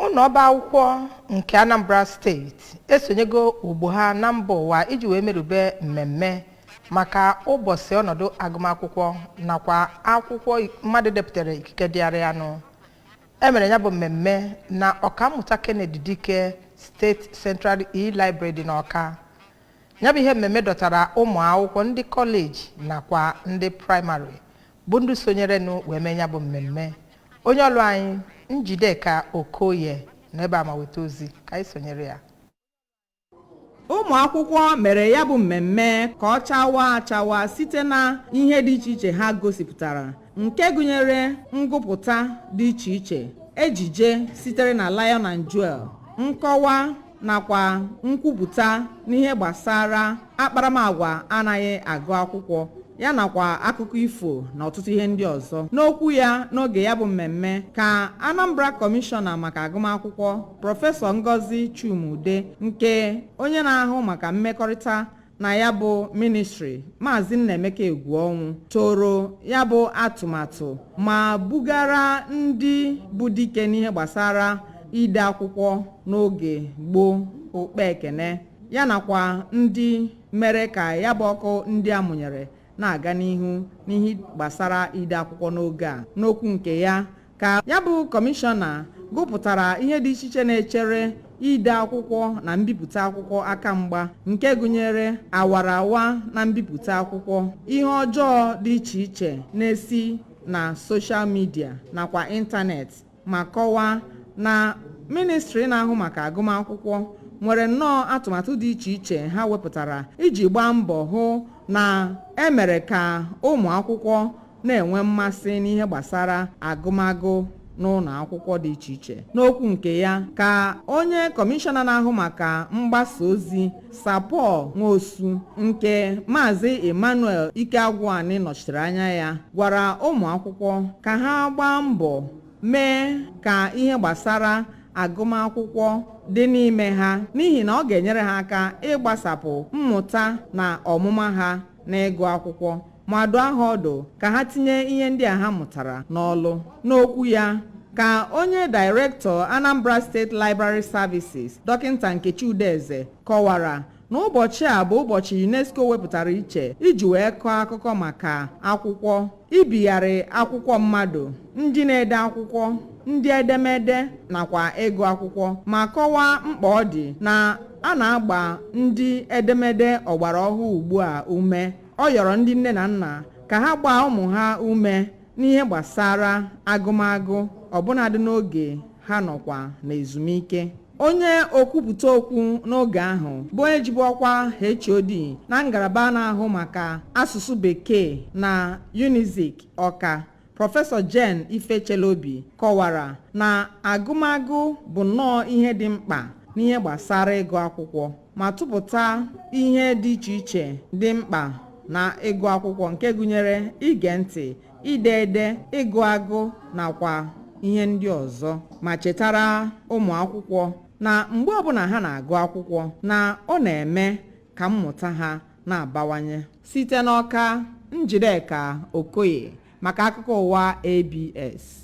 Ụlọọba akwụkwọ nke Anambra Steeti esonyego ugbo ha na mba ụwa iji wee merube mmemme maka ụbọchị ọnọdụ agụmakwụkwọ nakwa akwụkwọ mmadụ depụtara ikike dịarị anụ. Emere ya bụ mmemme na Ọkammụta Kennedy Dike State Central E-Library dị n'Ọka. Ya bụ ihe mmemme dọtara ụmụ akwụkwọ ndị kọleji nakwa ndị praịmarị bụ ndị sonyere wee mee ya bụ mmemme. Onye ọrụ anyị Ncheta Okoye n'ebe a ma weta ozi ka anyị sonyere ya. Ụmụ akwụkwọ mere ya bụ mmemme ka ọ chawa site na ihe dị iche iche ha gosipụtara, nke gụnyere ngụpụta dị iche iche, ejije sitere na Lion and Jewel, nkọwa nakwa nkwupụta n'ihe gbasara akparamagwa anaghị agụ akwụkwọ ya nakwa akụkọ ifo na ọtụtụ ihe ndị ọzọ. N'okwu ya n'oge ya bụ mmemme ka Anambra Kọmishọna maka agụmakwụkwọ Prọfesọ Ngozi Chumude, nke onye na-ahụ maka mmekọrịta na ya bụ ministri Maazị Nnaemeka Egwuọnwụ toro ya bụ atụmatụ ma bugara ndị bụ dike n'ihe gbasara ide akwụkwọ n'oge gboo okpe ekene ya nakwa ndị mere ka ya bụ ọkụ ndị amụnyere na-aga n'ihu n'ihe gbasara ide akwụkwọ n'oge a. N'okwu nke ya ka ya bụ kọmishọna gụpụtara ihe dị iche iche na-echere ide akwụkwọ na mbipụta akwụkwọ aka mgba, nke gụnyere awarawa na mbipụta akwụkwọ, ihe ọjọọ dị iche iche na-esi na soshal midia nakwa ịntanetị, ma kọwaa na ministri na-ahụ maka agụmakwụkwọ nwere nnọọ atụmatụ dị iche iche ha wepụtara iji gbaa mbọ hụ na emere ka ụmụ akwụkwọ na-enwe mmasị n'ihe gbasara agụmagụ n'ụlọ akwụkwọ dị iche iche. N'okwu nke ya ka onye kọmishọna na-ahụ maka mgbasa ozi Sapọ Nwosu, nke Maazị Emmanuel Ikeagwuani nọchitere anya ya, gwara ụmụ akwụkwọ ka ha gbaa mbọ mee ka ihe gbasara agụmakwụkwọ dị n'ime ha, n'ihi na ọ ga-enyere ha aka ịgbasapụ mmụta na ọmụma ha n'ịgụ akwụkwọ, ma dụọ ha ọdụ ka ha tinye ihe ndị a ha mụtara n'ọlụ. N'okwu ya ka onye Director Anambra State Library Services Dọkịta Nkechi Udeze kọwara na ụbọchị a bụ ụbọchị UNESCO wepụtara iche iji wee kọọ akụkọ maka akwụkwọ, ibigharị akwụkwọ mmadụ, ndị na-ede akwụkwọ, ndị edemede nakwa ịgụ akwụkwọ, ma kọwaa mkpa ọ dị na a na-agba ndị edemede ọgbara ọhụụ ugbu a ume. Ọ yọrọ ndị nne na nna ka ha gbaa ụmụ ha ume n'ihe gbasara agụmagụ, ọbụnadị n'oge ha nọkwa n'ezumike. Onye okwupụta okwu n'oge ahụ bụ onye jibu ọkwa HOD na ngalaba na-ahụ maka asụsụ Bekee na UNIZIK Ọka, Prọfesọ Jen Ifechelobi, kọwara na agụmagụ bụ nnọọ ihe dị mkpa n'ihe gbasara ịgụ akwụkwọ, ma tụpụta ihe dị iche iche dị mkpa na ịgụ akwụkwọ, nke gụnyere ige ntị, ide ede, ịgụ agụ nakwa ihe ndị ọzọ, ma chetara ụmụ akwụkwọ na mgbe ọbụla ha na-agụ akwụkwọ na ọ na-eme ka mmụta ha na-abawanye. Site n'Ọka, Ncheta Okoye maka akụkọ ụwa ABS.